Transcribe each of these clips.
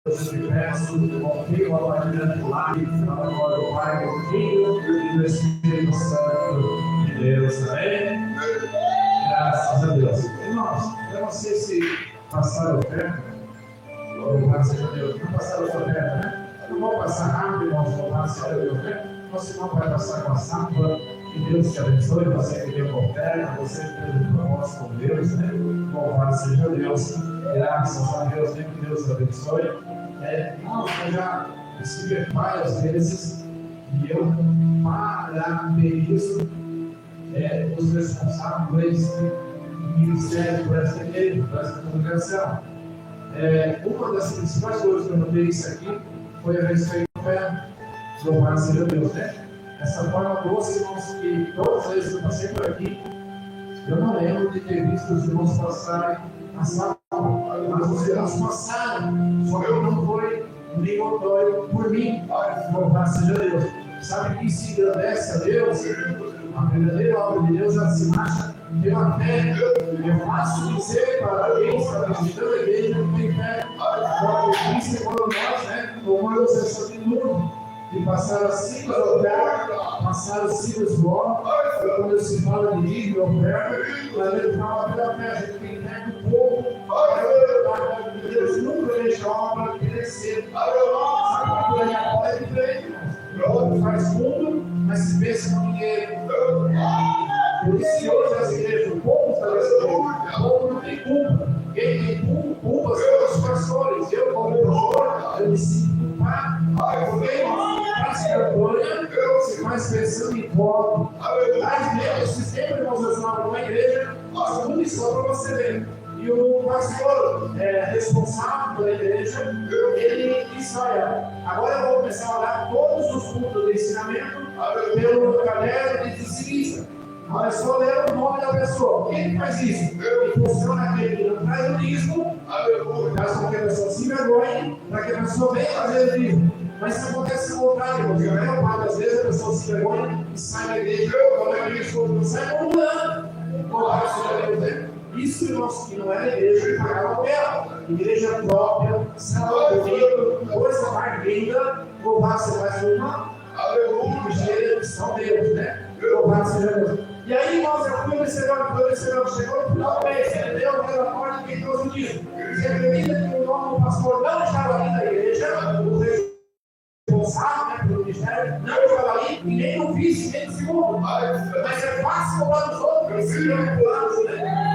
te peço, confio a partir do lar, agora o Pai, o Filho e o Espírito Santo de Deus. Amém? Graças a Deus. Irmãos, eu não sei se passaram oferta, louvado seja Deus, não passaram oferta, né? Não vou passar rápido, irmãos, louvado seja Deus, né? Nosso irmão vai passar com a sábua, que Deus te abençoe, você que deu oferta, você que teve um propósito com Deus, né? Louvado seja Deus, graças a Deus, né? Que Deus te abençoe. Eu já estive várias vezes e eu parabenizo os responsáveis do ministério por essa igreja, por essa congregação. Uma das principais coisas que eu notei isso aqui foi a respeito da fé. Louvado seja Deus, né? Essa forma doce, irmãos, que todas as vezes que eu passei por aqui, eu não lembro de ter visto os irmãos passarem a sala, mas os irmãos passaram, só que não foi obrigatório por mim. Louvado seja Deus. Sabe que se agradece a Deus, a verdadeira obra de Deus já se acha pela fé. Eu faço dizer para quem está visitando a igreja que tem fé, porque Cristo é por nós, né? Tomamos essa atitude de passar as siglas da oferta, passar os siglas do homem, quando se fala de dízimo, oferta, mas ele fala pela fé, a gente tem fé do povo, Deus nunca deixa a obra crescer. Sabe que ele apoia de frente, irmãos? Faz fundo, mas se pensa no dinheiro. Por isso que hoje as igrejas, o povo está nessa o povo não tem culpa. Quem tem culpa são os pastores. Eu, como pastor, eu me sinto culpado. Porque faz campanha, você faz pensando em voto. As igrejas, se sempre nós estamos numa igreja, nós tudo isso para você ver. E o pastor responsável pela igreja, ele disse: olha, agora eu vou começar a orar todos os cultos do ensinamento pelo caderno de dizimista. Mas só ler o nome da pessoa. Quem faz isso? E funciona aquele que não traz o dízimo, faz com que a pessoa se vergonhe, para que a pessoa venha fazer o dízimo. Mas isso acontece ao contrário, porque a maior parte das vezes a pessoa se vergonha e sai da igreja, sai murmurando. Isso que não é a igreja que paga aluguel, igreja própria, salão bonito, coisa mais linda, louvado seja mais uma, aleluia, são Deus, né? Louvado seja Deus. E aí, irmãos, eu fui observando, chegou no final do mês, deu o relatório de quem trouxe o dízimo. Você acredita que o nome do pastor não estava ali na igreja, o responsável, né, pelo ministério, não estava ali, e nem no vice, nem no segundo. Mas é fácil cobrar dos outros, esse é o plano, né?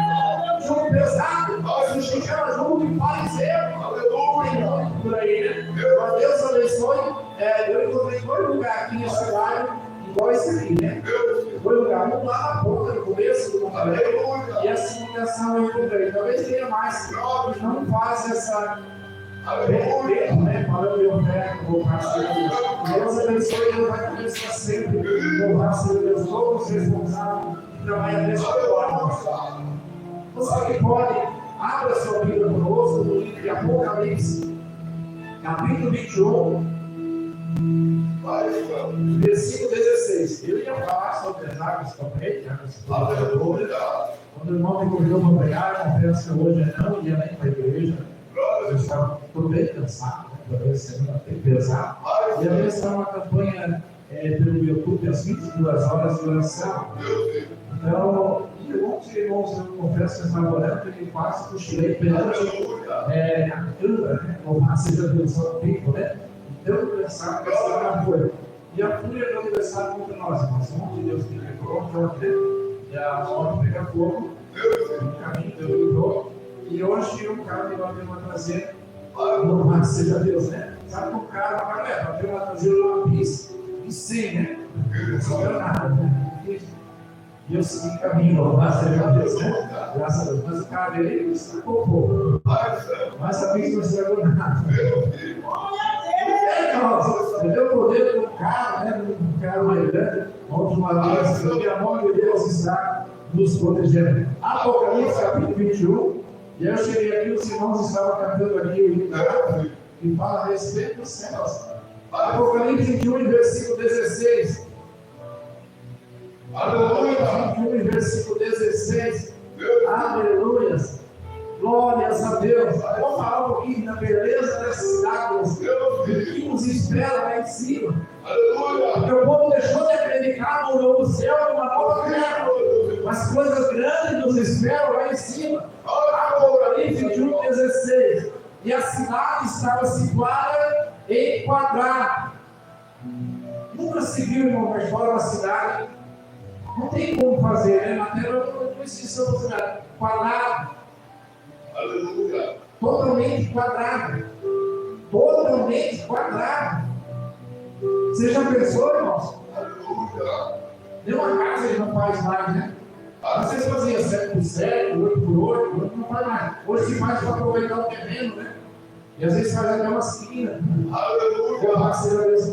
Junto pesado, nós nos chegamos junto e falecemos. Aleluia! Por aí, né? Mas Deus abençoe. Eu encontrei dois lugares aqui nesse horário, igual esse aqui, né? Dois lugares, um lá na ponta, no começo do complemento, e a segunda eu encontrei. Talvez tenha mais, que não faz essa. Aleluia, né? Falando de oferta, louvado seja Deus. Deus abençoe, Deus vai começar sempre. Louvado seja Deus, todos os responsáveis que trabalham nessa hora. Você que pode, abra sua Bíblia conosco no livro de Apocalipse, capítulo 21, versículo 16. Eu ia falar sobre as águas também, quando o irmão me convidou para pregar, a conversa hoje não ia nem para a igreja. Eu estava bem cansado, talvez semana bem pesado. E ali estava uma campanha pelo YouTube, às 22 horas de oração. Então, irmãos, eu confesso que eu estava orando e quase cochilei perante a câmera, né? Louvado seja Deus, ao vivo, né? Então, eu pensava que essa era a fúria. E a fúria do aniversário contra nós, irmãos. O nome de Deus que pegou, e a morte pega fogo, no caminho Deus livrou. E hoje o cara que vai vir trazer, louvado seja Deus, né? Sabe que o cara vai vir trazer uma pista de 100, né? Não sobra nada, né? E eu segui caminho, louvado seja Deus, né? Graças a Deus. Mas o cara dele sacou pouco. Mas a pista não estragou nada. Entendeu o poder do carro, né? Do carro mais grande, onde uma vez que a mão de Deus está nos protegendo. Apocalipse capítulo 21. E eu cheguei aqui, os irmãos estavam cantando aqui o hino que fala a respeito dos céus. Apocalipse 21, versículo 16. Aleluia! 21, versículo 16. Aleluia! Glórias a Deus! Vamos falar um pouquinho da beleza dessa cidade nos espera lá em cima. Aleluia. Porque o povo deixou de acreditar no novo céu e uma nova terra. Mas coisas grandes nos esperam lá em cima. Apocalipse 21:16. E a cidade estava situada em quadrado. Nunca se viu, irmão, mas fora uma cidade. Não tem como fazer, né? Na terra não existe essa possibilidade. Quadrado. Aleluia. Totalmente quadrado. Totalmente quadrado. Você já pensou, irmãos? Aleluia. Nenhuma casa ele não faz mais, né? Às vezes fazia 7x7, 8x8, hoje não faz mais. Hoje se faz para aproveitar o terreno, né? E às vezes faz até uma esquina. Aleluia.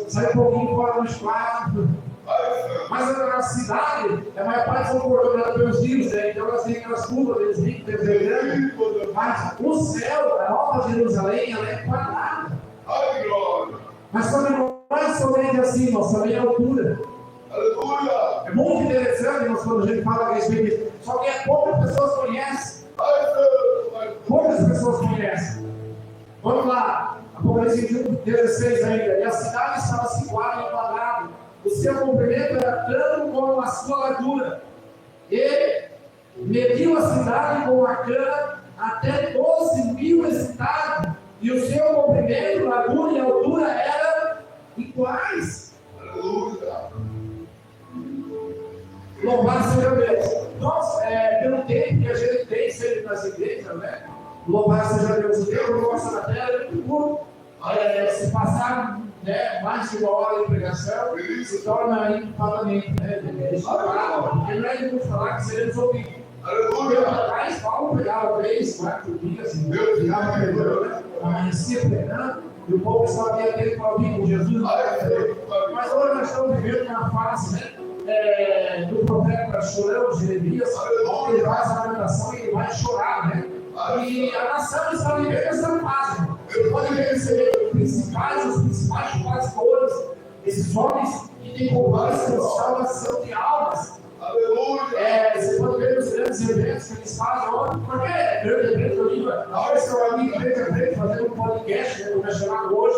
Sai um pouquinho fora do espaço. Mas a cidade, a maior parte são coroadas pelos rios, né? Então elas têm aquelas curvas, eles ricos, eles. Mas o céu, a Nova Jerusalém, ela é quadrada. Mas quando não é somente assim, nós também é altura. Aleluia. É muito interessante nós, quando a gente fala a respeito disso. Só que poucas pessoas conhecem. Poucas pessoas conhecem. Vamos lá, Apocalipse 21:16 ainda. E a cidade estava situada em quadrado. O seu comprimento era tanto como a sua largura. E mediu a cidade com a cana até 12.000 estados. E o seu comprimento, largura e altura eram iguais. Aleluia. Louvado seja Deus. Nós, pelo tempo que a gente tem sempre nas igrejas, né? Louvado seja Deus. O tempo nosso na terra é muito curto. Se passar, né, mais de uma hora de pregação, se torna imputamento, né? Porque não é de muito falar que seremos ouvidos. Aleluia. Atrás, Paulo pegava 3, 4 dias, Deus ficava pregando, né? Amanhecia pregando, e o povo estava ali atento para ouvir com Jesus. Mas hoje nós estamos vivendo uma fase, né? Do profeta chorão, Jeremias, onde ele faz a lamentação e ele vai chorar, né? E a nação está vivendo essa fase. Você pode perceber os principais pastores, esses homens que têm cobrança de salvação de almas. Aleluia. Você pode ver os grandes eventos que eles fazem. Porque grande evento ali, agora seu amigo grande fazendo um podcast, né, mencionado hoje,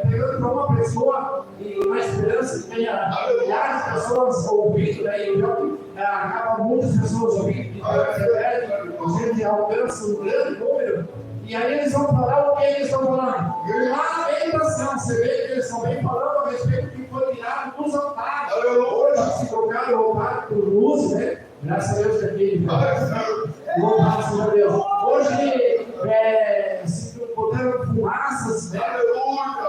pegando para uma pessoa e uma esperança que tenha milhares de pessoas ouvindo, né, e então acaba muitas pessoas ouvindo, que a gente alcança um grande número. E aí eles vão falar o que eles estão falando? Lamentação. Você vê que eles estão bem falando a respeito do que foi tirado dos altares. Hoje se trocaram o altar por luz, né? Graças a Deus que aqui. Louvado seja Deus. Hoje se botaram fumaças, né?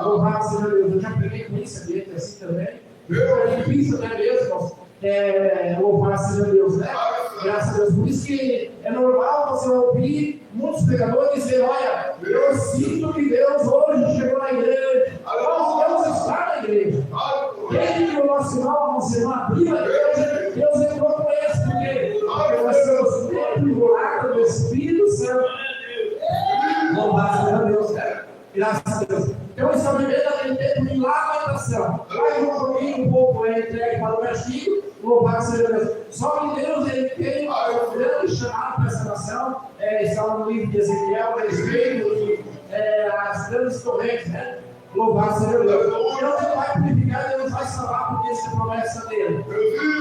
Louvado seja Deus. Eu já peguei com isso aqui, assim também. É difícil, né mesmo? Louvado seja Deus, né? Graças a Deus. Por isso que é normal você ouvir muitos pregadores dizer: olha, eu sinto que Deus hoje chegou na igreja. Deus está na igreja. Desde que o nosso sinal não se abriu a igreja, Deus entrou com eles, porque nós somos templo do Espírito Santo. Louvado seja Deus, né? Graças a Deus. Então, estamos vivendo aquele tempo de lamentação. Vai um pouco entregue para o castigo, louvado seja Deus. Só que Deus ele tem um grande chamado para essa nação. Está no livro de Ezequiel, a respeito das grandes torrentes, né? Louvado seja Deus. Então, ele vai purificar, Deus vai salvar, porque isso é promessa dele.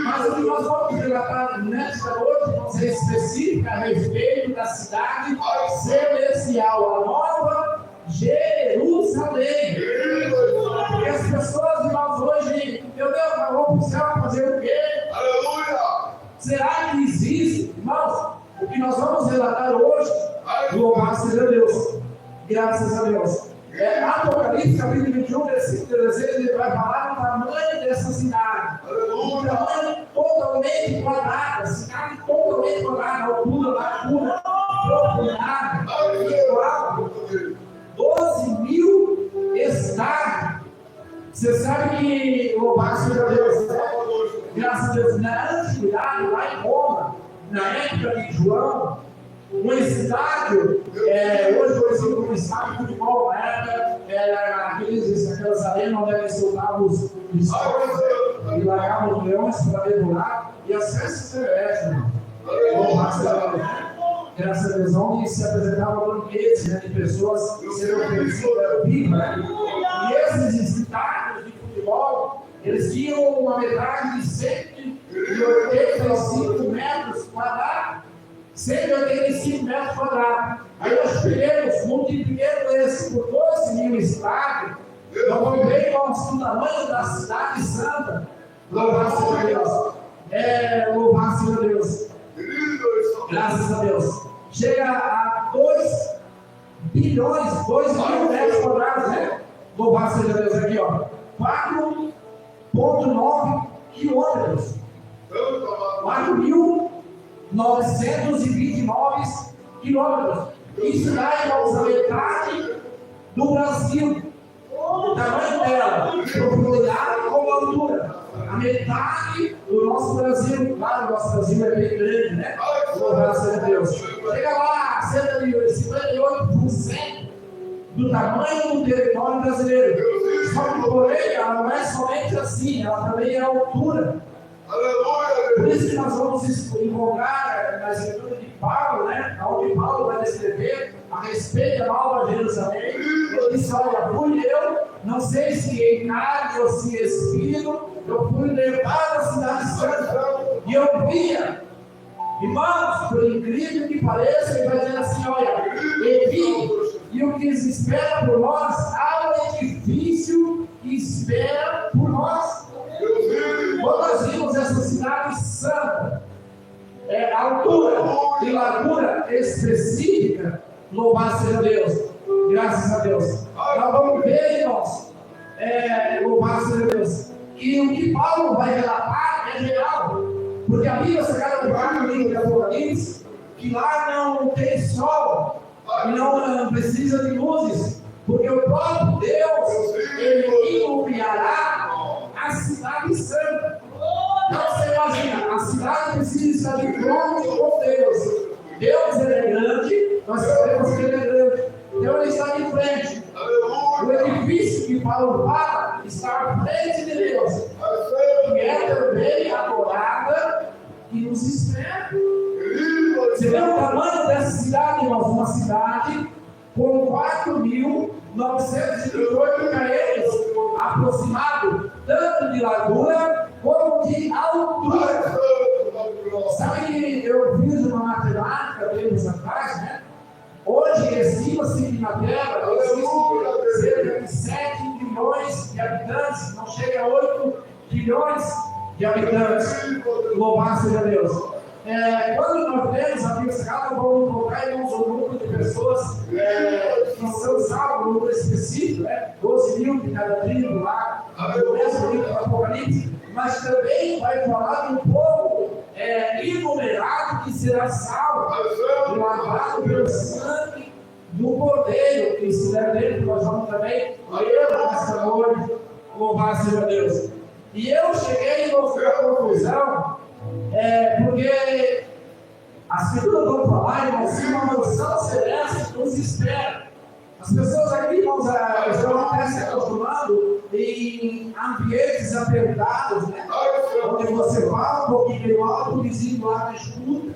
Mas o que nós vamos relatar nesta noite, vamos ser específica a respeito da cidade celestial, a nova Jerusalém. E as pessoas de nós hoje, meu Deus, nós vamos para o céu fazer o quê? Aleluia! Será que existe, irmãos, o que nós vamos relatar hoje? Louvado seja Deus. Graças a Deus. Apocalipse, capítulo 21, versículo 16, ele vai falar do tamanho dessa cidade. Um tamanho totalmente quadrado, a cidade totalmente quadrada, altura, largura, profundidade, 12.000 estados. Você sabe que, louvado seja Deus, graças a Deus, na antiguidade, lá em Roma, na época de João, um estádio, hoje conhecido como estádio de futebol, na época era aquelas arenas onde eles soltavam os pistolas e largavam os leões para devorar, e as festas celestes, graças a Deus, onde se apresentavam banquetes, né, de pessoas que seriam oferecidas, né? E esses estádios de futebol, eles tinham uma metragem de 185 metros quadrados. 185 metros quadrados. Aí nós pegamos, multiplicando esse por 12 mil estádios, nós vamos ver qual é o tamanho da cidade santa. Louvado seja Deus. Louvado seja Deus. Graças a Deus. Chega a 2 bilhões, 2 mil metros quadrados, né? Louvado seja Deus. Aqui, ó. 4,9 quilômetros. 4.929 quilômetros. Isso dá, irmãos, a metade do Brasil. O tamanho dela, profundidade como altura. A metade do nosso Brasil. Claro, o nosso Brasil é bem grande, né? Louvado seja Deus. Chega lá, cerca de 58% do tamanho do território brasileiro. Só que, porém, ela não é somente assim, ela também é a altura. Por isso que nós vamos encontrar na escritura de Paulo, né? Onde Paulo vai descrever a respeito da Nova Jerusalém. Ele disse: olha, fui eu, não sei se em carne ou se em espírito, eu fui levado à cidade santa. E eu via, irmãos, por incrível que pareça, ele vai dizer assim: olha, e vi, e o que espera por nós, há um edifício que espera por nós. Quando nós vimos essa cidade santa, altura e largura específica, louvado seja Deus, graças a Deus. Nós vamos ver, irmãos, louvado seja Deus, que o que Paulo vai relatar é real, porque a Bíblia Sagrada no livro de Apocalipse, que lá não tem sol e não precisa de luzes, porque o próprio Deus, ele iluminará a cidade santa. Então você imagina, a cidade precisa estar de frente com Deus. Deus ele é grande, nós sabemos que ele é grande. Então ele está de frente. O edifício que Paulo fala está à frente de Deus, que é também a morada que nos espera. Você vê o tamanho dessa cidade, irmãos? Uma cidade com 4.928 km aproximado, tanto de largura como de altura. Sabe que eu fiz uma matemática tempos atrás, né? Hoje estima-se que na Terra existem cerca de 7 bilhões de habitantes, não chega a 8 bilhões de habitantes. Louvado seja Deus. Quando nós temos a Bíblia Sagrada, vamos colocar em um número de pessoas que são salvos, um número específico, né? 12 mil de cada tribo lá, no mesmo livro do Apocalipse, mas também vai falar de um povo inumerável que será salvo, lavado pelo sangue do Cordeiro, que se der dele, nós vamos também ler nessa noite, louvado seja Deus. E eu cheguei a mostrar a conclusão. Porque as escrituras vão falar, irmãos, que uma mansão celeste nos espera. As pessoas aqui, irmãos, estão até se acostumando em ambientes apertados, né? Onde você fala um pouquinho alto, o vizinho lá escuta.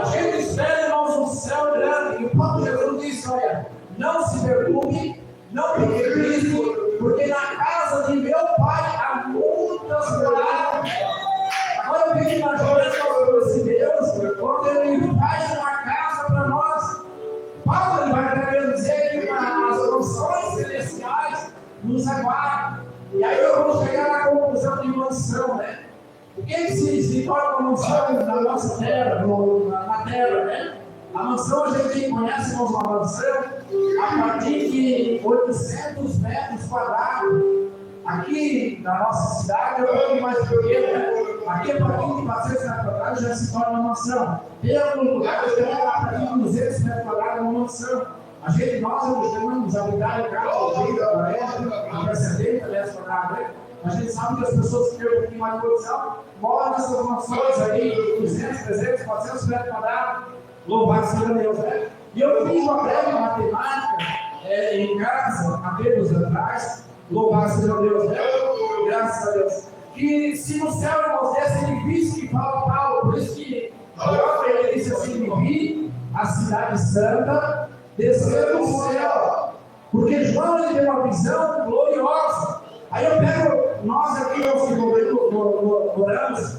A gente espera, irmãos, um céu grande. E o próprio Jesus disse: olha, não se preocupe, não fique triste, porque na casa de meu pai há muitas moradas. Agora eu fico imaginando esse Deus, quando ele faz uma casa para nós. Paulo ele vai querer dizer que as mansões celestiais nos aguardam. E aí eu vou chegar na conclusão de mansão, né? O que se torna uma mansão na nossa terra, na terra, né? A mansão a gente conhece como uma mansão a partir de 800 metros quadrados. Aqui na nossa cidade é um pouquinho mais pequeno, né? Aqui a partir de 400 metros quadrados já se torna uma mansão. Tem alguns lugares que a partir de 200 metros quadrados é uma mansão. A gente, nós costumamos habitar em casa, a 70 metros quadrados, né? A gente sabe que as pessoas que têm um pouquinho mais de condição moram nessas mansões aí, 200, 300, 400 metros quadrados. Louvado seja Deus, né? E eu fiz uma breve matemática em casa, há tempos atrás. Louvado seja Deus, né? Graças a Deus. Que se no céu, irmãos, desse edifício que fala Paulo, por isso que ele disse assim: vi a cidade santa descer do céu, Porque João ele tem uma visão gloriosa. Aí eu pego, nós aqui moramos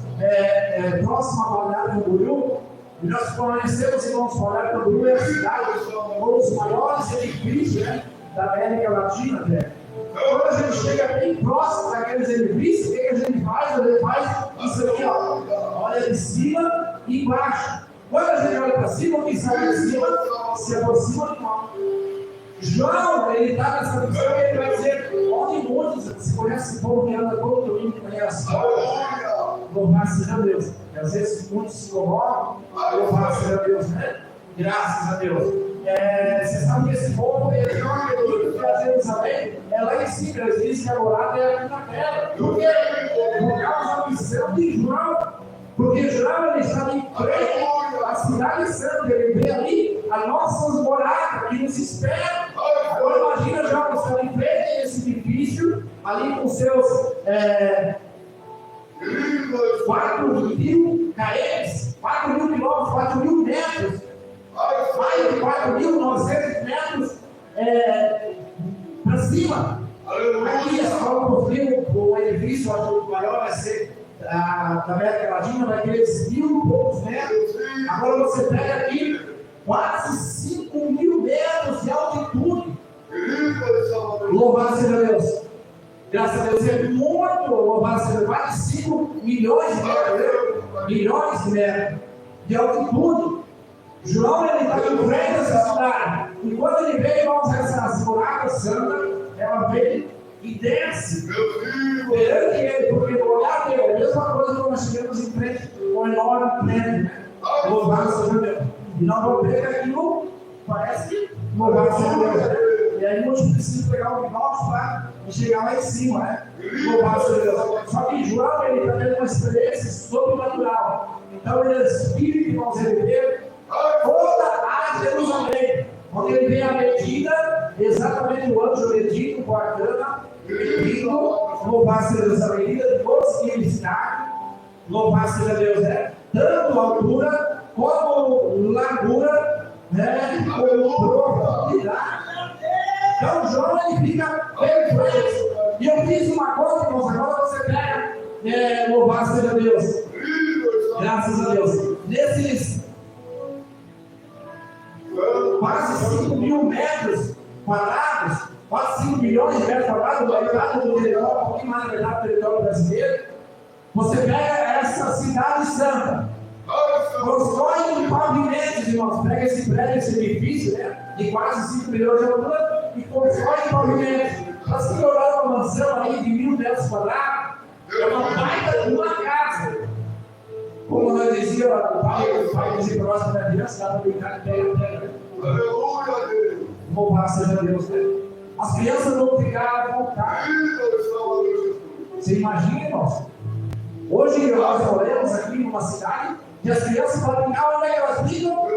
próximo a Balneário Camboriú, e nós conhecemos, irmãos, Balneário Camboriú é a cidade, um dos maiores edifícios, né, da América Latina até. Quando a gente chega bem próximo daqueles edifícios, o que a gente faz? A gente faz isso aqui, ó. Olha de cima e embaixo. Quando a gente olha para cima, o que sai de cima se aproxima do mal. João, ele está nessa visão e ele vai dizer: onde muitos, você conhece o povo que anda todo domingo de manhã assim, louvado seja Deus. E às vezes muitos se colocam, louvado seja Deus, né? Graças a Deus. Você sabe que esse povo, ele não acredita que a Jerusalém é lá em cima, eles dizem que a morada é aqui na terra. Por quê? Por causa da missão de João. Porque João, ele está em frente à cidade santa, ele vê ali as nossas moradas que nos esperam. Agora imagina João está em frente a esse edifício, ali com seus 4.000 km, 4.000 quilômetros, 4.000 metros, mais de 4.900 metros para cima. Aqui a escola construiu o edifício, acho que o maior vai ser da América Latina, daqueles 1.000 e poucos metros. Agora você pega aqui quase 5.000 metros de altitude. Louvado seja Deus. Graças a Deus é muito, louvado seja Deus, quase 5 milhões de metros, milhões de metros de altitude. João, ele está em frente a essa cidade. E quando ele vem, irmãos, essa muralha santa, ela vem e desce perante ele, porque no olhar dele é a mesma coisa que nós chegamos em frente com um enorme prédio, né? Louvado seja Deus. E nós vamos ver que aquilo parece que louvado seja Deus. E aí nós precisamos pegar o binóculo para chegar lá em cima, né? Louvado seja Deus. Só que João, ele está tendo uma experiência sobrenatural. Então ele é espírito, irmãos, ele vê toda a Jerusalém. Quando ele vê a medida, exatamente o anjo medindo com a cana, medindo, louvado seja Deus, a medida de todos que ele está, louvado seja Deus, né? Tanto altura como largura, né? Como profundidade. Então João, ele fica perfeito. E eu fiz uma coisa, irmãos, agora você pega, louvado seja Deus, graças a Deus, nesses quase 5.000 metros quadrados, quase 5 milhões de metros quadrados, metade do território, um pouquinho mais da metade do território brasileiro. Você pega essa cidade santa, constrói um pavimento, irmãos, pega esse prédio, esse edifício, né, de quase 5 milhões de altura, e constrói um pavimento. Para se tornar uma mansão aí de 1.000 metros quadrados, é uma baita de uma casa. Como nós dizíamos, o pai dizia para nós que a criança dá para brincar de terra. Aleluia, Deus. Louvado seja Deus, né? As crianças vão ficar à vontade. Você imagina, irmãos? Hoje nós moramos aqui numa cidade e as crianças podem brincar, onde é que elas brincam?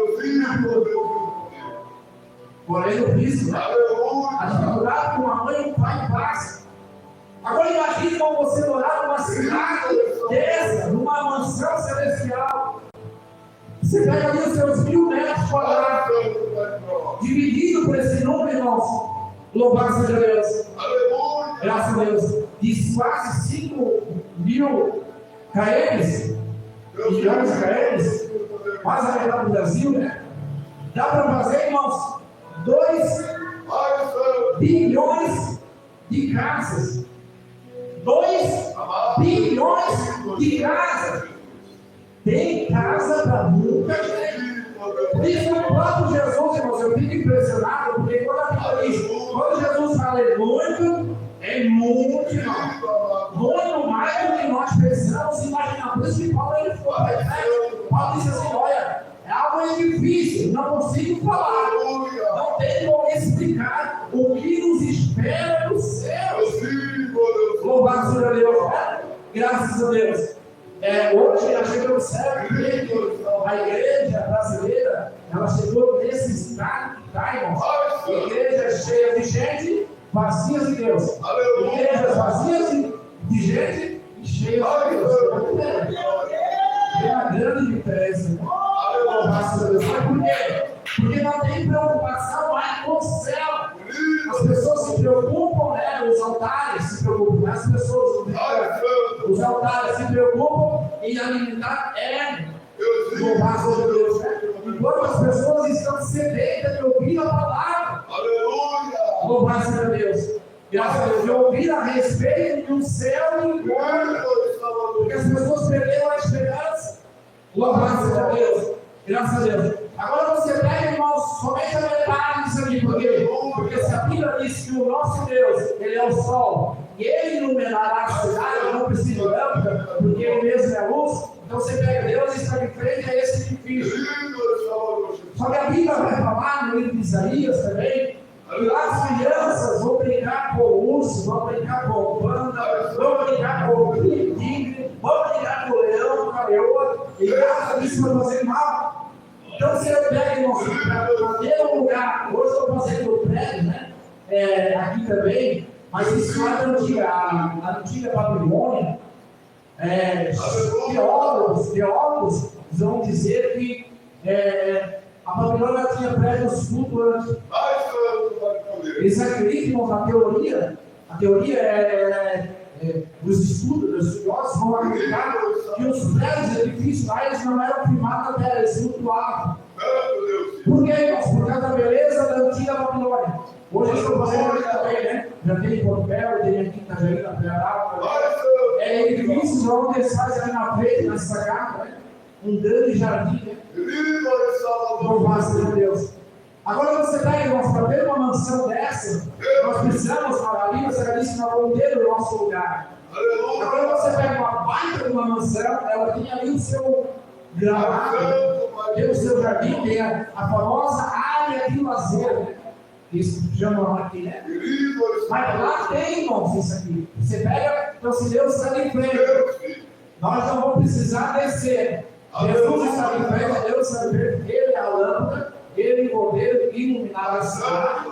Porém, o Cristo, né? A dificuldade que uma mãe e um pai passam. Agora imagine como você morar numa cidade dessa, numa mansão celestial. Você pega ali os seus 1.000 metros quadrados, dividido por esse número, irmãos. Louvado seja Deus. Aleluia. Graças a Deus. De quase 5.000 km, milhões de km, quase a metade do Brasil, né? Dá para fazer, irmãos, 2 bilhões de casas. 2 bilhões de casas. Tem casa para muita gente. Por isso, o próprio Jesus, irmãos, eu fico impressionado, porque quando a Bíblia diz, quando Jesus fala é muito, irmão. Muito mais do que nós pensamos e imaginamos. Por isso que Paulo ele foi, né? Paulo disse assim: olha, é algo difícil, não consigo falar, não tem como explicar o que nos espera no céu. Louvado seja Deus, né? Graças a Deus. Hoje ela chegou no céu, a igreja brasileira, ela chegou nesse estado que está, irmãos. Igreja cheia de gente, vazias de Deus. Igrejas vazias de gente e cheias de Deus. Tem uma grande diferença, irmão. Louvado seja Deus. Mas por quê? Porque não tem preocupação mais com o céu. As preocupam, né? Os altares se preocupam, as pessoas, os altares se preocupam em alimentar louvar seja Deus, né? Enquanto as pessoas estão sedentas de ouvir a palavra, louvar seja Deus. Graças a Deus, de ouvir a respeito de um céu e porque as pessoas perderam a esperança. Louvado seja Deus. Graças a Deus. Agora você pega, irmãos, somente a metade disso aqui. Por quê? Porque se a Bíblia diz que o nosso Deus, Ele é o sol, e Ele iluminará a cidade, não precisa de lâmpada, porque Ele mesmo é luz. Então você pega Deus e está de frente a esse edifício. Só que a Bíblia vai falar no livro de Isaías também, que lá as crianças vão brincar com o urso, vão brincar com o panda, vão brincar com o tigre, vão brincar com o leão, com a leoa, e nada disso vai fazer mal. Então você pega, irmãos, para ter um lugar, hoje eu estou fazendo o prédio, né? Aqui também, mas isso lá da antiga Babilônia, teólogos vão dizer que a Babilônia tinha prédios flutuantes. Eles acreditam na teoria. A teoria os estudiosos vão acreditar que os prédios edifícios lá eles não eram firmados na terra, eles flutuavam. Por quê, irmãos? Por causa da beleza da antiga Babilônia. Hoje eu estou fazendo aqui também, né? Já tem em Porto Belo, tem aqui em Itajaí, na Piará. Edifícios onde eles fazem ali na frente, na sacada, né? Um grande jardim, né? Louvado seja Deus. Agora você pega, irmãos, para ver uma mansão dessa, nós precisamos, a Bíblia disse que nós vamos ter o nosso lugar. Agora você pega uma baita de uma mansão, ela tem ali o seu gramado, tem o seu jardim, tem a famosa área de lazer, né? Isso chamam aqui, né? Mas lá tem, irmãos, isso aqui. Você pega, então se Deus está em frente, nós não vamos precisar descer. Jesus está em frente, Deus está em frente, Ele é a lâmpada, Ele poder iluminar a cidade,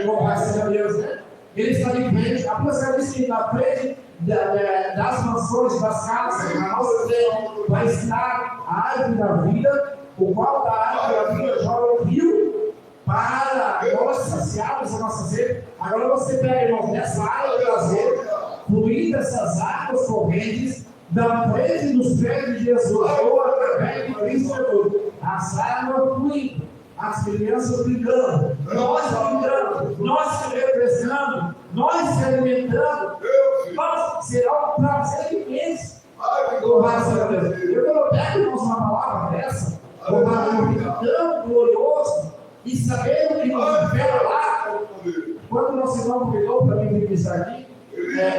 louvado seja Deus, né? Ele está em frente, a Bíblia diz que na frente das mansões, das casas, na nossa terra, vai estar a árvore da vida, o qual da árvore da vida joga o rio para nós saciarmos a nossa sede. Agora você pega, irmão, dessa área de lazer, fluir dessas águas correntes, da frente dos pés de Jesus, ou através de Cristo Jesus, as águas fluindo, as crianças brincando, nós brincando, nós se refrescando, nós se alimentando, será um prazer imenso. Louvado seja Deus. Eu pego, irmãos, uma palavra dessa, tão glorioso, e sabendo que nos espera lá, quando nosso irmão convidou para mim vir aqui,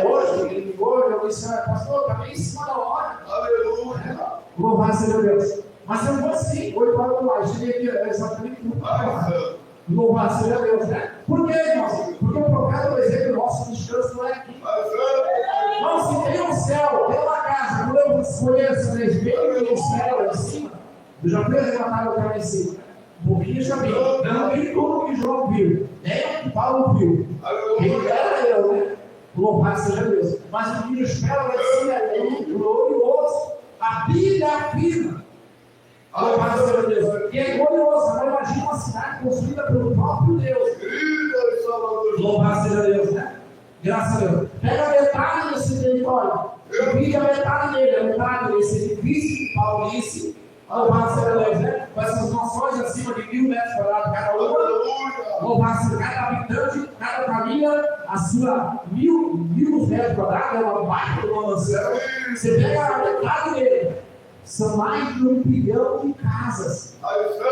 hoje, ele ligou, eu disse, pastor, está bem em cima da hora. Aleluia. Louvado seja Deus. Mas eu vou sim, 8 horas mais. Cheguei aqui exatamente no trabalho. Louvado seja Deus, né? Por quê, irmãos? Porque o profeta, por exemplo, nosso descanso não é aqui. Não, se tem um céu, tem uma casa, quando eu conheço, vejo o céu lá em cima, eu já fui arrebatado lá em cima. Um pouquinho já vi. Eu não vi tudo que João viu, nem o que Paulo viu. Quem era eu, né? Louvado seja Deus. Mas o que nos espera lá em cima é glorioso. A Bíblia afirma. Louvado seja Deus. E é glorioso. Agora imagina uma cidade construída pelo próprio Deus. Louvado seja Deus, né? Graças a Deus. Pega a metade desse território. Divide a metade dele. A metade desse edifício que Paulo disse. Louvado seja Deus, né? Com essas mansões acima de 1.000 metros quadrados cada uma. Louvado seja cada habitante, cada família, a sua 1.000 metros quadrados, é uma baita de uma mansão. Você pega a metade dele. São mais de 1 bilhão de casas.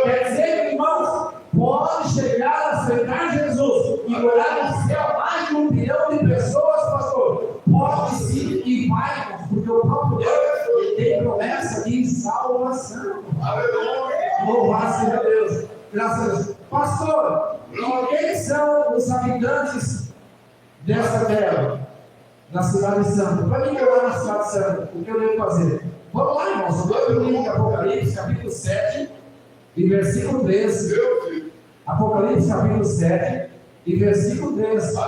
Quer dizer, irmãos, pode chegar a aceitar Jesus e morar no céu mais de 1 bilhão de pessoas, pastor. Pode sim e vai, porque o próprio Deus ele tem promessa de salvação. Louvado seja Deus. Graças a Deus. Pastor, e quem são os habitantes dessa terra, na cidade santa? Para mim morar na cidade santa, o que eu devo fazer? Vamos lá, irmãos. Vamos no livro de Apocalipse, capítulo 7, e versículo 13. Apocalipse, capítulo 7, e versículo 13.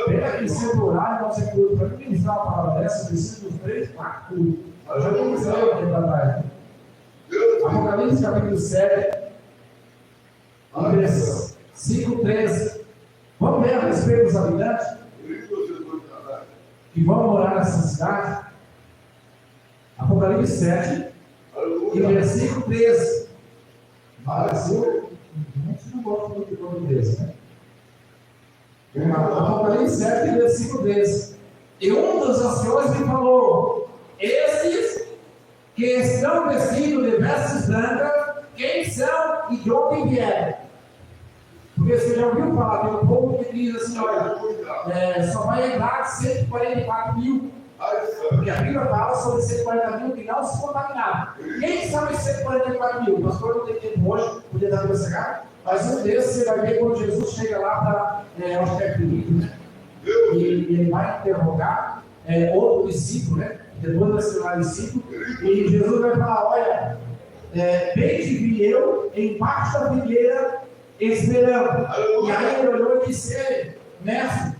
Pega aqui seu horário, não sei tudo. Para mim ministrar uma palavra dessa, eu preciso dos 3, 4 tudo. Eu já estou dizendo aqui para trás. Apocalipse, capítulo 7, e versículo 13. Vamos ver a respeito dos habitantes que vão morar nessa cidade. Apocalipse 7, e versículo 13. Brasil, a gente não gosta muito do nome desse, né? Apocalipse 7, versículo 13. E um dos anciões me falou: esses que estão vestidos de vestes brancas, quem são e de onde vieram? Porque você já ouviu falar, tem um povo que diz assim: olha, só vai entrar 144 mil. Porque a Bíblia fala sobre 140 mil que não se contaminaram. Quem são esses 144 mil? O pastor não tem tempo hoje, podia dar para chegar, mas um desses você vai ver quando Jesus chega lá para, acho que é Filipe, né? E ele vai interrogar outro discípulo, né? Depois vai ser lá discípulo, e Jesus vai falar: olha, bem te vi eu embaixo da figueira esperando. E aí ele olhou e disse: mestre,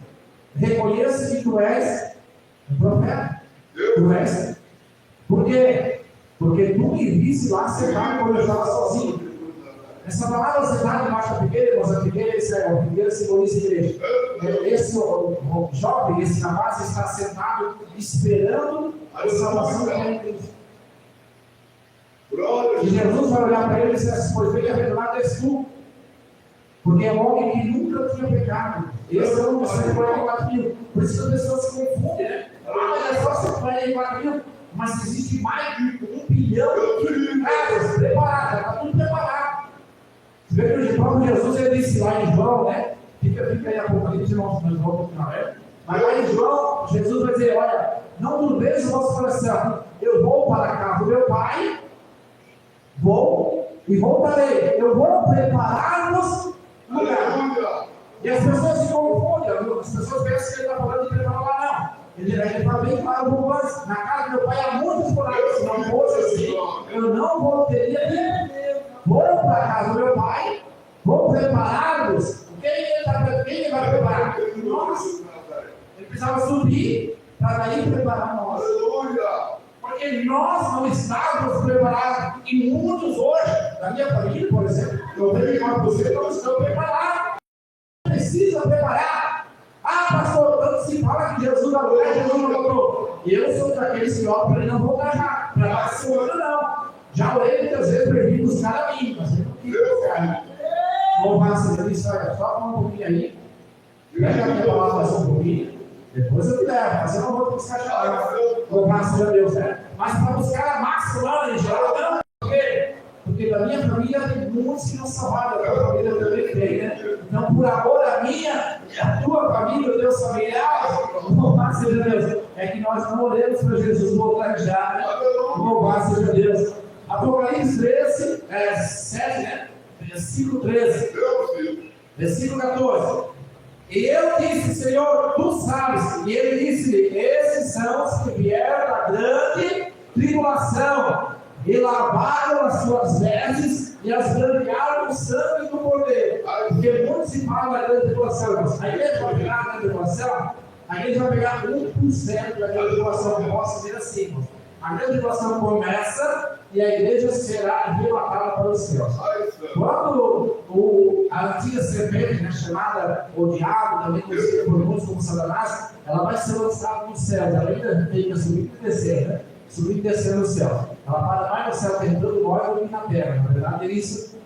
reconheça que tu és o profeta. Tu és. Por quê? Porque tu me viste lá sentado quando eu estava sozinho. Essa palavra sentado embaixo da figueira, irmãos, a figueira simboliza a igreja. Esse jovem, esse rapaz está sentado esperando a salvação que é em Cristo. E Jesus vai olhar para ele e dizer assim: pois bem-aventurado és tu, porque é um homem que nunca tinha pecado. Esse é um dos 144 mil. Por isso que as pessoas se confundem, né? Mas é só 144 mil. Mas existe mais de 1 bilhão de casas preparadas, está tudo preparado. Você vê que o próprio Jesus ele disse lá em João, né? Fica aí a Apocalipse, nós vamos continuar, né? Mas lá em João, Jesus vai dizer: olha, não turbeis o vosso coração, eu vou para a casa do meu Pai, vou e voltarei, eu vou preparar-vos lugar. E as pessoas se confundem, as pessoas pensam que ele está falando de preparar lá, não. Ele está bem claro no lance: na casa do meu Pai há muitos morados, se não fosse assim, eu não voltaria ali. Vou para a casa do meu Pai, vou preparar-vos. Quem ele vai preparar? Nós. Ele precisava subir para daí preparar nós. Porque nós não estávamos preparados. E muitos hoje, da minha família, por exemplo, 94% não estão preparados. Precisa preparar. Ah, pastor, quando se fala que Jesus vai voltar, Jesus não voltou. Eu sou daqueles que olham para ele não voltar já. Para lá esse ano não. Já orei muitas vezes para ele buscar a mim, mas eu não quis buscar. Louvar seja Deus, olha, só um pouquinho aí. Pega a minha palavra mais um pouquinho. Depois eu te levo, mas eu não vou buscar já. Louvar seja Deus, né? Mas para buscar a máxima em geral, não. Por quê? Porque da minha família tem muitos que não salvaram, da tua família também tem, né? Então, por amor a minha e a tua família, o Deus familiar, louvar seja Deus. É que nós não oremos para Jesus voltar já, né? Louvar seja Deus. Apocalipse 13, 7, né? Versículo 13. Versículo 14. E eu disse: Senhor, tu sabes. E ele disse: esses são os que vieram da grande tribulação e lavaram as suas vestes e as branquearam no sangue do Cordeiro. Porque muitos se falam da grande tribulação. A igreja vai pegar a grande tribulação, a igreja vai pegar 1% da grande tribulação. Posso dizer assim: a grande tribulação começa e a igreja será arrebatada para os céus. Quando a antiga serpente, né, chamada o diabo, também conhecida por muitos como Satanás, ela vai ser lançada no céu. Ela ainda tem que subir e descer, né? Subir e descer no céu. Ela para mais no céu tentando nós do que na terra. Na verdade,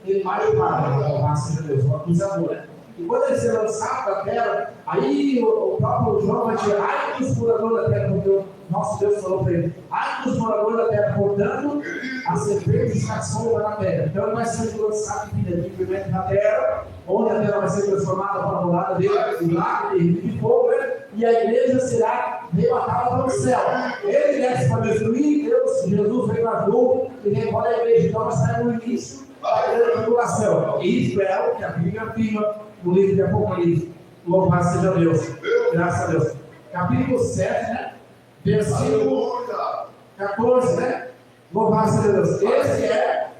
ele mais para, seja Deus, um acusador, né? E quando ele ser lançado da terra, aí o próprio João vai dizer: ai dos moradores da terra, porque o nosso Deus falou para ele: ai dos moradores da terra, portanto, a serpente está solta na terra. Então ele vai ser lançado definitivamente na terra, onde a terra vai ser transformada para a morada dele, um lago de fogo, né? E a igreja será arrebatada para o céu. Ele desce para destruir, Jesus vem na nuvem e recolhe a igreja. Então nós estaremos no início da grande tribulação. E espero que a Bíblia afirma no livro de Apocalipse. Louvado seja Deus. Graças a Deus. Capítulo 7, né? Versículo 14, né? Louvado seja Deus. Esse é.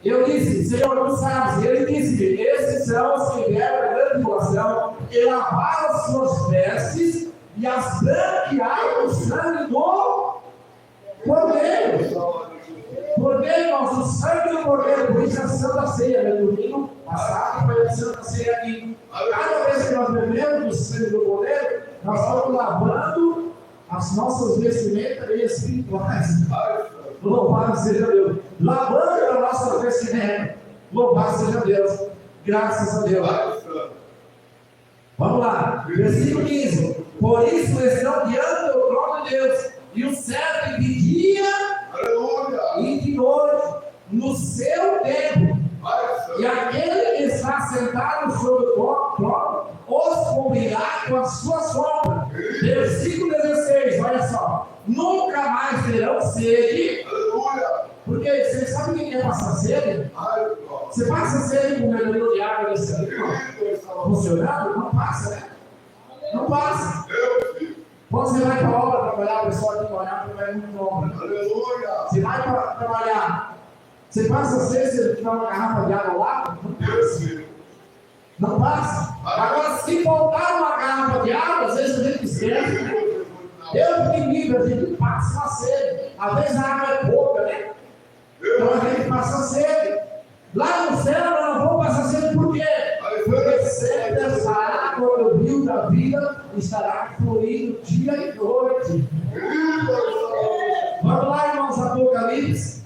Eu disse: Senhor, tu sabes. E ele disse: esses são os que vieram da grande tribulação e lavaram as suas vestes e as branquearam no sangue do Cordeiro. Porque, irmãos, o sangue do Cordeiro, por isso é a Santa Ceia, né? Domingo passado foi a Santa Ceia aqui. Cada vez que nós bebemos o sangue do Cordeiro, nós estamos lavando as nossas vestimentas espirituais. Louvado seja Deus. Lavando a nossa vestimenta. Louvado seja Deus. Graças a Deus. Vamos lá. Versículo 15. Por isso estão diante do trono de Deus. E o serve de dia e de noite no seu tempo. E aquele que está sentado sobre o trono os cobrirá com as suas sombras. Versículo 16. Olha só. Nunca mais terão sede. Porque você sabe o que é passar sede? Você passa sede com um medalhão de água desse ali, funcionando? Não passa, né? Não passa. Quando você vai para a obra trabalhar, o pessoal aqui olhar para vai muito obra. Você vai para trabalhar, você passa sede, você tiver uma garrafa de água lá? Não passa. Não passa. Agora, se faltar uma garrafa de água, às vezes a gente esquece, né? Eu que nível, a gente passa uma sede. Às vezes a água é pouca, né? Então a gente passa sede. Lá no céu nós não vamos passar sede por quê? Porque sempre essa água do rio da vida estará fluindo dia e noite. Vamos lá, irmãos, Apocalipse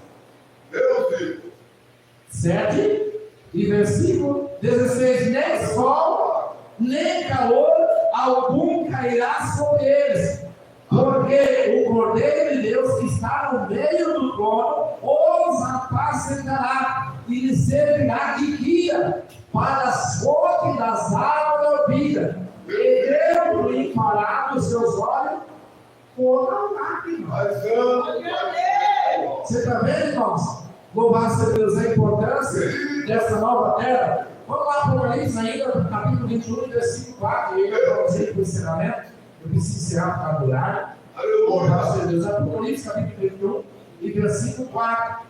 7 e versículo 16. Nem sol, nem calor algum cairá sobre eles. Porque o Cordeiro de Deus que está no meio do trono os apacentará e lhes servirá de guia para as fontes das águas da vida. E Deus limpará dos seus olhos toda a lágrima. Você está vendo, irmãos? Louvado seja Deus, a importância dessa nova terra. Vamos lá, Apocalipse ainda, capítulo 21, versículo 4. E eu vou dizer para o ensinamento. Eu preciso encerrar para adorar. Louvado seja Deus. Apocalipse capítulo 21 e versículo 4.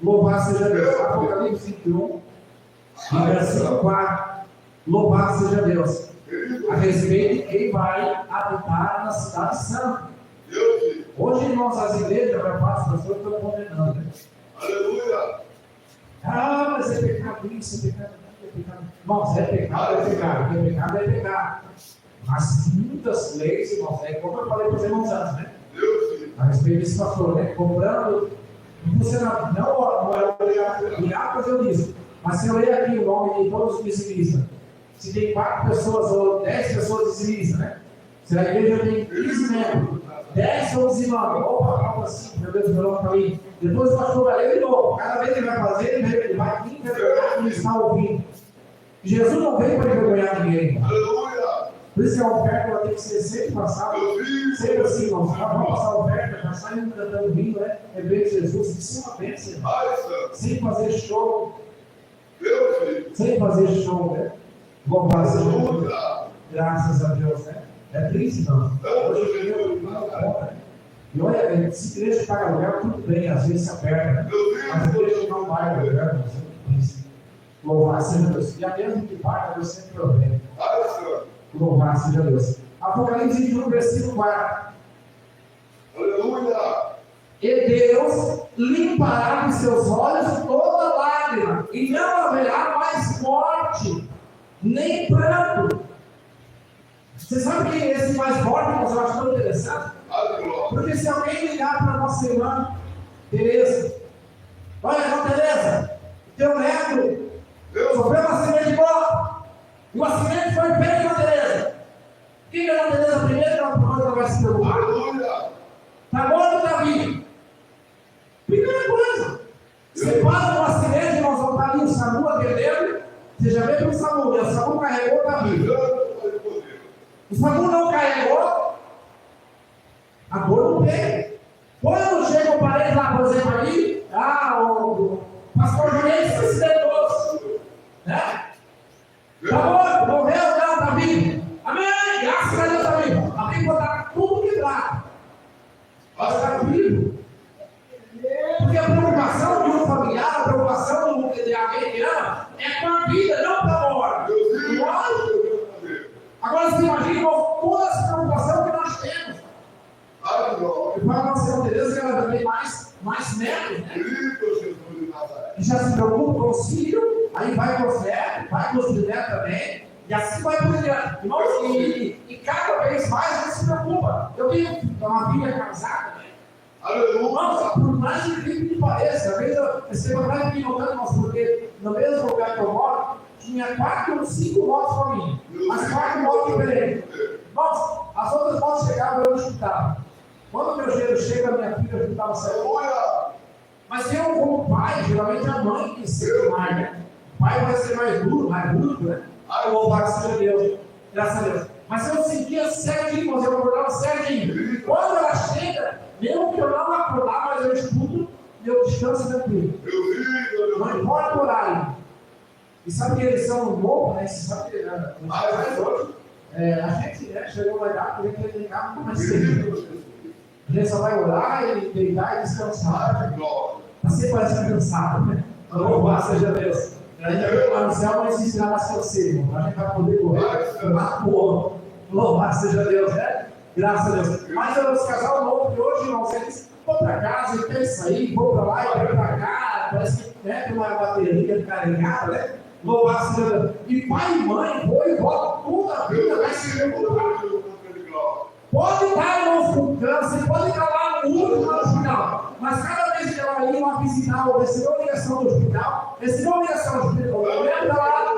Louvado seja Deus. Apocalipse 21 e versículo 4. Louvado seja Deus. A respeito de quem vai habitar na cidade santa. Hoje, irmãos, as igrejas, a parte das pessoas estão condenando, né? Aleluia. Ah, mas é pecado isso, é pecado aquilo, é pecado. Irmãos, é pecado, é pecado. É pecado, é pecado. Mas muitas leis, irmãos, é como eu falei para os irmãos antes, né? A respeito desse pastor, né? Comprando, você não é obrigado a fazer isso. Mas se eu ler aqui o nome de todos os dizimistas, se tem 4 pessoas ou 10 pessoas dizimistas, né? Se a igreja tem 15 membros, 10 são dizimando, opa, calma assim, meu Deus, meu nome está ali. Depois o pastor vai ler de novo. Cada vez que ele vai fazer, ele vai envergonhar quem está ouvindo. Jesus não veio para envergonhar ninguém. Aleluia. Por isso que a oferta ela tem que ser sempre passada. Sempre assim, irmãos. Vamos passar a oferta, já saímos cantando vindo, né? É ver Jesus, isso é uma bênção. Sem fazer show. Sem fazer show, né? Louvado seja Deus. Graças a Deus, né? É triste, não. Hoje eu não conta. E olha, se igreja paga aluguel, tudo bem, às vezes se aperta, né? Mas a igreja não paga aluguel, não é muito triste. Louvado seja Deus. E a mesma que paga, Deus sempre provém. Louvado seja Deus. Apocalipse 21, versículo 4. Aleluia. E Deus limpará dos seus olhos toda lágrima, e não haverá mais morte, nem pranto. Você sabe que esse mais morte, eu acho tão interessante? Porque se alguém ligar para a nossa irmã Tereza, olha, irmã Tereza, teu neto sofreu um acidente de moto, e o acidente foi bem, irmã Tereza. Quem é a irmã Tereza primeiro, ela vai se preocupar? Está morto ou está vivo? Primeira coisa, você para um acidente, nós vamos estar ali o SAMU atendendo, você já veio para o SAMU, o SAMU carregou, está vivo. O SAMU não carregou, a dor não tem. Quando chega o parente lá, por exemplo, ali, o pastor Juliano se acidentou, né? Está morto, morreu, não, está vivo. Amém, graças a Deus está vivo. Amém, botar tudo quebrado. Mas está vivo. Porque a preocupação de um familiar, a preocupação de alguém que ama, é com a vida, não com a morte. Lógico. Agora você imagina toda essa preocupação que nós temos. O aí vai com os netos, vai com os bisnetos também, e assim vai por diante. Irmãos, e cada vez mais a gente se preocupa. Eu tenho uma filha casada, Aleluia. irmãos, por mais incrível que pareça, às vezes eu recebo atrás aqui notando, irmãos, porque no mesmo lugar que eu moro, tinha 4 ou 5 motos para mim, mas 4 motos diferentes. Irmãos, as outras motos chegavam e eu não escutava. Quando o meu gelo chega, a minha filha escutava saindo. Aleluia. Mas eu, como pai, geralmente a mãe que ser mais, né? O pai vai ser mais duro, mais bruto, né? Eu louvado seja Deus, graças a Deus. Mas eu sentia certinho, mas eu acordava certinho. Quando ela chega, mesmo que eu não acordar, mas eu escuto, eu descanso tranquilo. Não importa o horário. E sabe que eles são novos, né? Você sabe que hoje, a gente chegou uma idade que a gente tem carro com mais cedo. A gente só vai orar e deitar e descansar. Está sempre parecendo cansado, né? Louvado seja Deus. A gente vai lá no céu, mas ensinar a esquecer, a gente vai poder correr lá pro outro. Louvado seja Deus, né? Graças a Deus. Mas os casal novo de hoje, irmãos, eles vão para casa e querem sair, vão para lá e vão para cá, parece que tem uma bateria carregada, né? Louvado seja Deus. E pai e mãe, vou e volta, toda a vida vai se preocupar. Pode estar, irmãos, com câncer, pode estar lá no último hospital, mas cada vez que ela ir lá visitar ou receber uma ligação do hospital, lembra lá,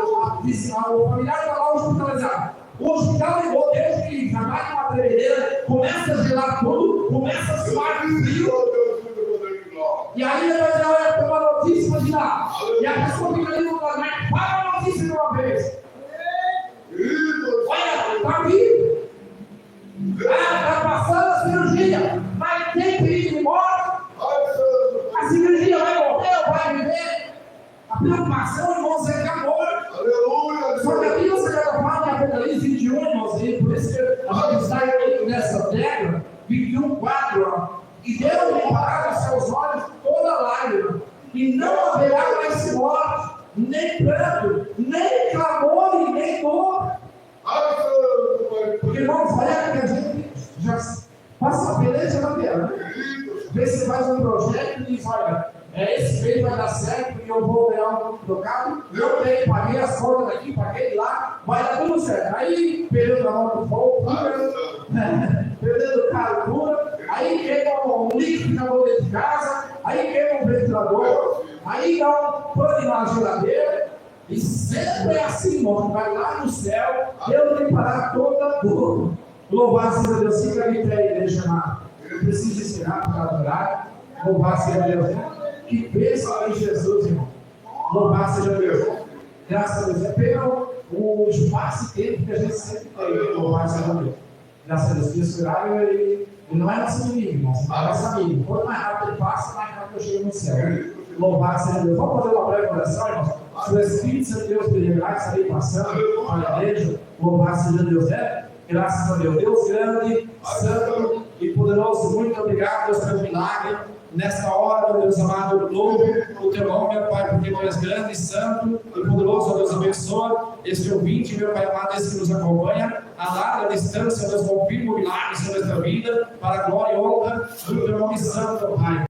o familiar está lá hospitalizado. O hospital ligou desde que já vai uma tremedeira, começa a gelar tudo, começa a suar frio. E aí ele vai dizer, olha, tem uma notícia de lá. E a pessoa fica ali no lugar, fala a notícia de uma vez. Olha, está vivo. Está passando a cirurgia, mas tem perigo de morte. A cirurgia vai morrer ou vai viver? A preocupação, irmãos, é que amor. Só que a Bíblia Sagrada fala em Apocalipse 21, irmãos, por isso que a gente está aí nessa tecla, 21:4, e Deus lhe parar os seus olhos toda lágrima, e não haverá mais morte, nem pranto, nem clamor e nem dor. Porque, irmãos, olha que a gente já passa a beleza na terra, né? Vê se faz um projeto e diz, olha, esse mês vai dar certo, porque eu vou ganhar um trocado, eu tenho, paguei as contas aqui, paguei lá, vai dar tudo certo. Aí, perdendo a mão do fogo, perdendo o carro, cura, aí queima um liquidificador dentro de casa, aí queima um ventilador, aí dá um pane na geladeira. E sempre é assim, irmão, vai lá no céu, Deus tem que parar toda dor. Louvado seja Deus, fica ali para a igreja amada. Eu preciso ensinar para adorar. Louvado seja Deus. Que bênção em Jesus, irmão. Louvado seja Deus. Graças a Deus. É pena o espaço e tempo que a gente sempre tem. Louvado seja Deus. Graças a Deus. Esse horário ele não é nosso inimigo, irmão. Não é nosso amigo. Quanto mais rápido ele passa, mais rápido eu chego no céu. Louvado seja Deus. Vamos fazer uma breve oração, irmãos? Se o Espírito Santo de Deus peregrinar, que estarei passando para a igreja, louvado seja Deus, né? Graças a Deus. Deus grande, santo e poderoso, muito obrigado, Deus, pelo milagre. Nesta hora, meu Deus amado, eu louvo o teu nome, meu Pai, porque tu és grande, santo e poderoso, Deus, abençoa este ouvinte, meu Pai amado, esse que nos acompanha, a larga distância, Deus, confirma o milagre sobre esta vida, para a glória e honra do teu nome santo, Pai.